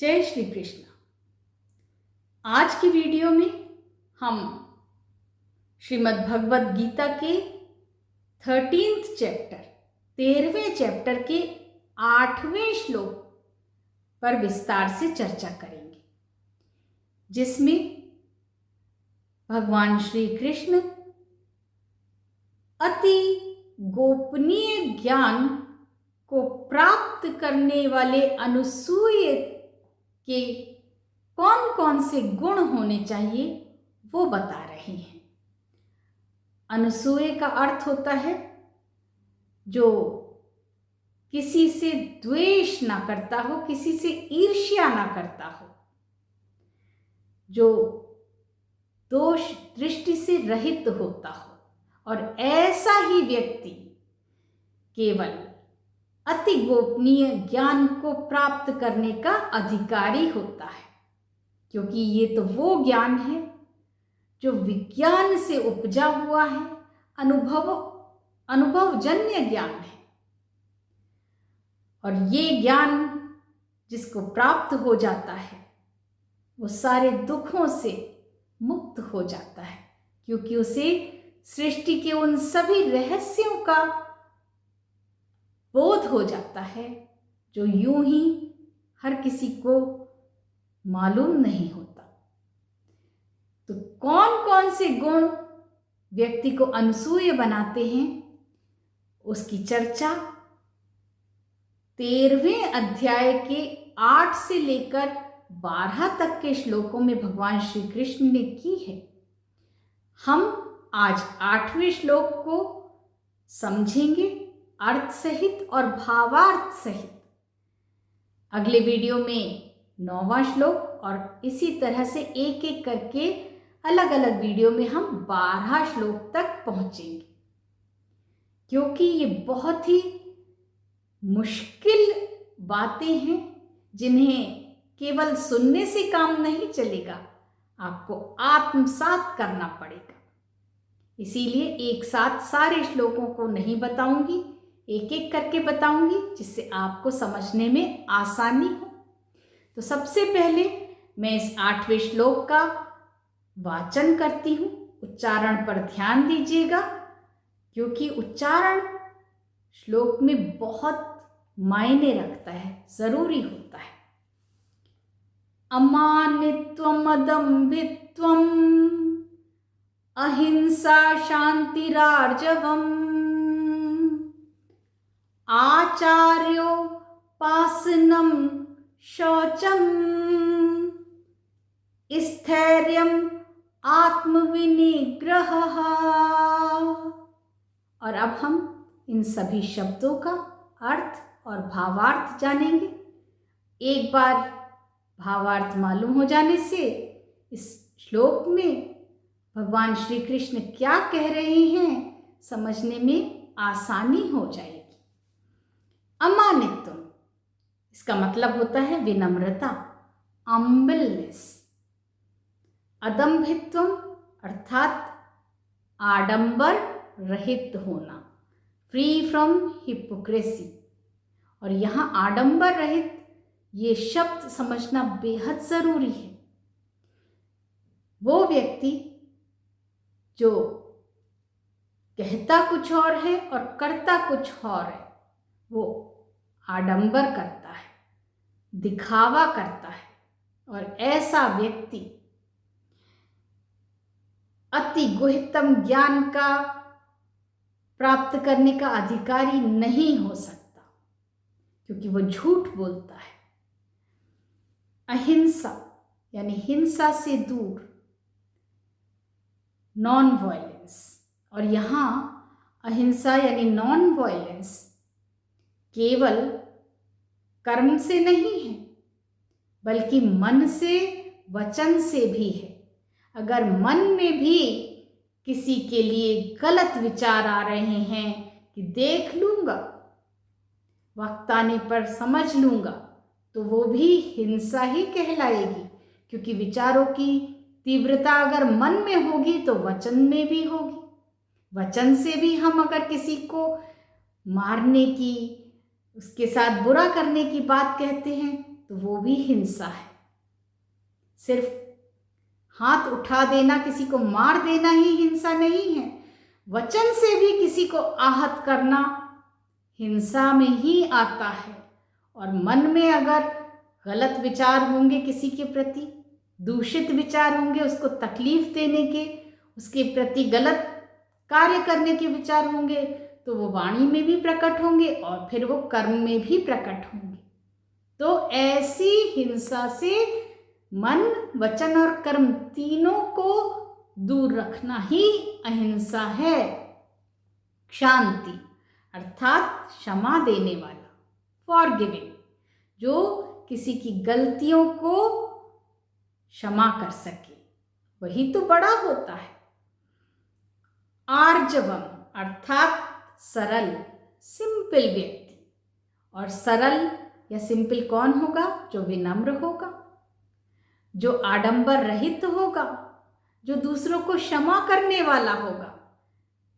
जय श्री कृष्ण। आज की वीडियो में हम श्रीमद् भगवद गीता के 13th चैप्टर 13वें चैप्टर के 8वें श्लोक पर विस्तार से चर्चा करेंगे, जिसमें भगवान श्री कृष्ण अति गोपनीय ज्ञान को प्राप्त करने वाले अनुसूय के कौन कौन से गुण होने चाहिए वो बता रहे हैं। अनुसूय का अर्थ होता है जो किसी से द्वेष ना करता हो, किसी से ईर्ष्या ना करता हो, जो दोष दृष्टि से रहित होता हो, और ऐसा ही व्यक्ति केवल अति गोपनीय ज्ञान को प्राप्त करने का अधिकारी होता है, क्योंकि ये तो वो ज्ञान है जो विज्ञान से उपजा हुआ है, अनुभवजन्य ज्ञान है। और ये ज्ञान जिसको प्राप्त हो जाता है वो सारे दुखों से मुक्त हो जाता है, क्योंकि उसे सृष्टि के उन सभी रहस्यों का बोध हो जाता है जो यूं ही हर किसी को मालूम नहीं होता। तो कौन कौन से गुण व्यक्ति को अनसूय बनाते हैं उसकी चर्चा 13वें अध्याय के 8 से लेकर 12 तक के श्लोकों में भगवान श्री कृष्ण ने की है। हम आज 8वें श्लोक को समझेंगे अर्थ सहित और भावार्थ सहित। अगले वीडियो में 9वां श्लोक और इसी तरह से एक एक करके अलग अलग वीडियो में हम 12 श्लोक तक पहुंचेंगे, क्योंकि ये बहुत ही मुश्किल बातें हैं जिन्हें केवल सुनने से काम नहीं चलेगा, आपको आत्मसात करना पड़ेगा। इसीलिए एक साथ सारे श्लोकों को नहीं बताऊंगी, एक एक करके बताऊंगी जिससे आपको समझने में आसानी हो। तो सबसे पहले मैं इस 8वें श्लोक का वाचन करती हूँ। उच्चारण पर ध्यान दीजिएगा, क्योंकि उच्चारण श्लोक में बहुत मायने रखता है, जरूरी होता है। अमानित्वम अदम्भित्वम अहिंसा शांतिरार्जवम् आचार्योपासनं शौचम् स्थैर्यम् आत्मविनिग्रहः। और अब हम इन सभी शब्दों का अर्थ और भावार्थ जानेंगे। एक बार भावार्थ मालूम हो जाने से इस श्लोक में भगवान श्री कृष्ण क्या कह रहे हैं समझने में आसानी हो जाएगी। अमानित्वम, इसका मतलब होता है विनम्रता, अम्बिलनेस। अदम्भित्वम अर्थात आडंबर रहित होना, फ्री फ्रॉम हिपोक्रेसी। और यहाँ आडंबर रहित ये शब्द समझना बेहद जरूरी है। वो व्यक्ति जो कहता कुछ और है और करता कुछ और है, वो आडंबर करता है, दिखावा करता है, और ऐसा व्यक्ति अति गुह्यतम ज्ञान का प्राप्त करने का अधिकारी नहीं हो सकता, क्योंकि वो झूठ बोलता है। अहिंसा यानी हिंसा से दूर, नॉन वायलेंस। और यहाँ अहिंसा यानी नॉन वायलेंस केवल कर्म से नहीं है, बल्कि मन से, वचन से भी है। अगर मन में भी किसी के लिए गलत विचार आ रहे हैं कि देख लूंगा, वक्त आने पर समझ लूंगा, तो वो भी हिंसा ही कहलाएगी, क्योंकि विचारों की तीव्रता अगर मन में होगी तो वचन में भी होगी। वचन से भी हम अगर किसी को मारने की, उसके साथ बुरा करने की बात कहते हैं तो वो भी हिंसा है। सिर्फ हाथ उठा देना, किसी को मार देना ही हिंसा नहीं है। वचन से भी किसी को आहत करना हिंसा में ही आता है। और मन में अगर गलत विचार होंगे किसी के प्रति, दूषित विचार होंगे, उसको तकलीफ देने के, उसके प्रति गलत कार्य करने के विचार होंगे, तो वो वाणी में भी प्रकट होंगे और फिर वो कर्म में भी प्रकट होंगे। तो ऐसी हिंसा से मन, वचन और कर्म तीनों को दूर रखना ही अहिंसा है। शांति अर्थात क्षमा देने वाला, फॉरगिविंग, जो किसी की गलतियों को क्षमा कर सके, वही तो बड़ा होता है। आर्जवम अर्थात सरल, सिंपल व्यक्ति। और सरल या सिंपल कौन होगा? जो विनम्र होगा, जो आडंबर रहित होगा, जो दूसरों को क्षमा करने वाला होगा,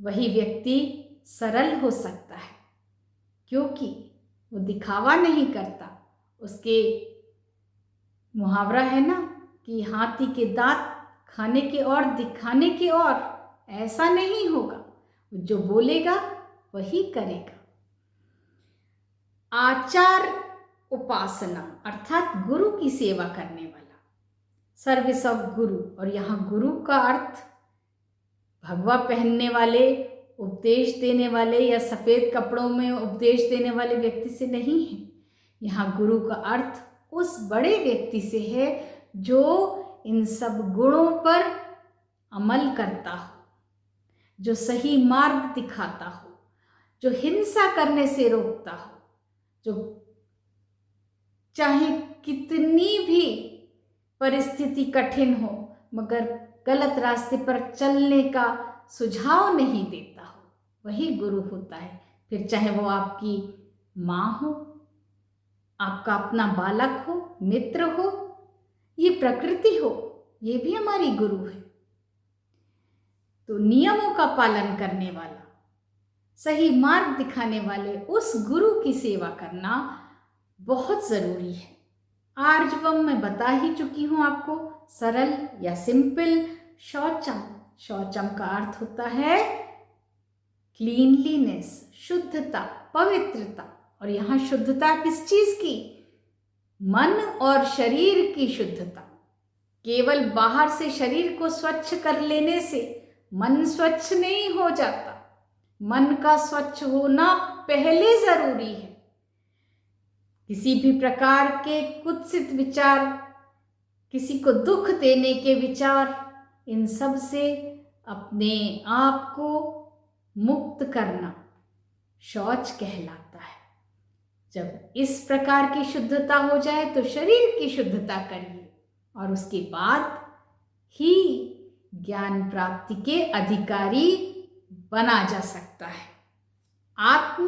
वही व्यक्ति सरल हो सकता है, क्योंकि वो दिखावा नहीं करता। उसके मुहावरा है ना कि हाथी के दांत खाने के और दिखाने के और, ऐसा नहीं होगा। जो बोलेगा वही करेगा। आचार उपासना अर्थात गुरु की सेवा करने वाला, सर्विस ऑफ गुरु। और यहाँ गुरु का अर्थ भगवा पहनने वाले, उपदेश देने वाले या सफ़ेद कपड़ों में उपदेश देने वाले व्यक्ति से नहीं है। यहाँ गुरु का अर्थ उस बड़े व्यक्ति से है जो इन सब गुणों पर अमल करता हो, जो सही मार्ग दिखाता हो, जो हिंसा करने से रोकता हो, जो चाहे कितनी भी परिस्थिति कठिन हो मगर गलत रास्ते पर चलने का सुझाव नहीं देता हो, वही गुरु होता है। फिर चाहे वो आपकी माँ हो, आपका अपना बालक हो, मित्र हो, ये प्रकृति हो, ये भी हमारी गुरु है। तो नियमों का पालन करने वाला, सही मार्ग दिखाने वाले उस गुरु की सेवा करना बहुत ज़रूरी है। आर्जवम मैं बता ही चुकी हूँ आपको, सरल या सिंपल। शौचम, शौचम का अर्थ होता है क्लीनलीनेस, शुद्धता, पवित्रता। और यहाँ शुद्धता किस चीज़ की? मन और शरीर की शुद्धता। केवल बाहर से शरीर को स्वच्छ कर लेने से मन स्वच्छ नहीं हो जाता। मन का स्वच्छ होना पहले जरूरी है। किसी भी प्रकार के कुत्सित विचार, किसी को दुख देने के विचार, इन सब से अपने आप को मुक्त करना शौच कहलाता है। जब इस प्रकार की शुद्धता हो जाए तो शरीर की शुद्धता करिए और उसके बाद ही ज्ञान प्राप्ति के अधिकारी बना जा सकता है। आत्म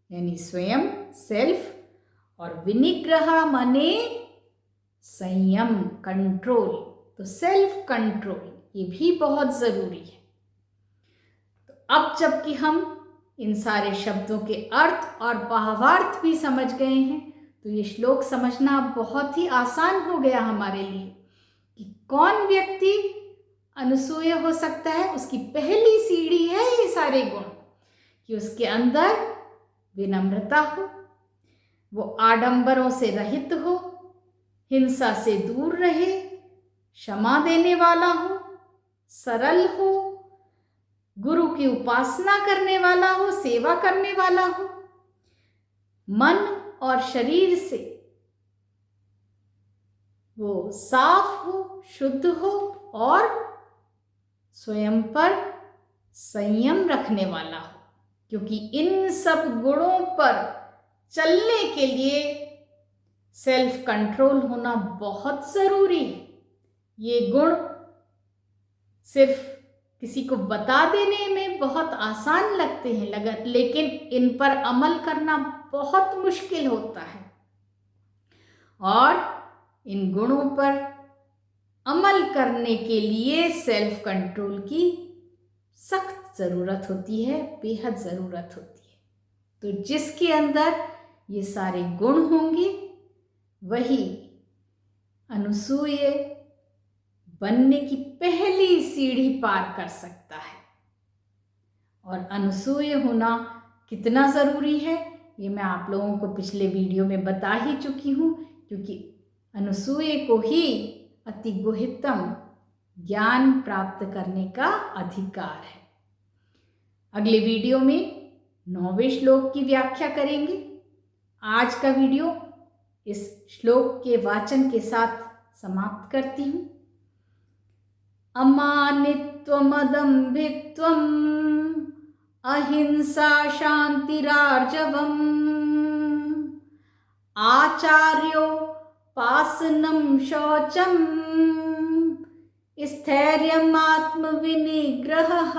यानी स्वयं, सेल्फ, और विनिग्रह माने संयम, कंट्रोल। तो सेल्फ कंट्रोल ये भी बहुत जरूरी है। तो अब जबकि हम इन सारे शब्दों के अर्थ और भावार्थ भी समझ गए हैं, तो ये श्लोक समझना बहुत ही आसान हो गया हमारे लिए कि कौन व्यक्ति अनुसूय हो सकता है। उसकी पहली सीढ़ी है ये सारे गुण, कि उसके अंदर विनम्रता हो, वो आडंबरों से रहित हो, हिंसा से दूर रहे, क्षमा देने वाला हो, सरल हो, गुरु की उपासना करने वाला हो, सेवा करने वाला हो, मन और शरीर से वो साफ हो, शुद्ध हो, और स्वयं पर संयम रखने वाला हो। क्योंकि इन सब गुणों पर चलने के लिए सेल्फ कंट्रोल होना बहुत जरूरी है। ये गुण सिर्फ किसी को बता देने में बहुत आसान लगते हैं, लेकिन इन पर अमल करना बहुत मुश्किल होता है। और इन गुणों पर अमल करने के लिए सेल्फ कंट्रोल की सख्त ज़रूरत होती है, बेहद ज़रूरत होती है। तो जिसके अंदर ये सारे गुण होंगे वही अनुसूय बनने की पहली सीढ़ी पार कर सकता है। और अनुसूय होना कितना ज़रूरी है ये मैं आप लोगों को पिछले वीडियो में बता ही चुकी हूँ, क्योंकि अनुसूय को ही अति गुह्यतम ज्ञान प्राप्त करने का अधिकार है। अगले वीडियो में 9वें श्लोक की व्याख्या करेंगे। आज का वीडियो इस श्लोक के वाचन के साथ समाप्त करती हूँ। अमानित्वमदम्भित्वम् अहिंसा शान्तिरार्जवम् आचार्योपासनं शौचं स्थैर्यम् आत्मविनिग्रहः।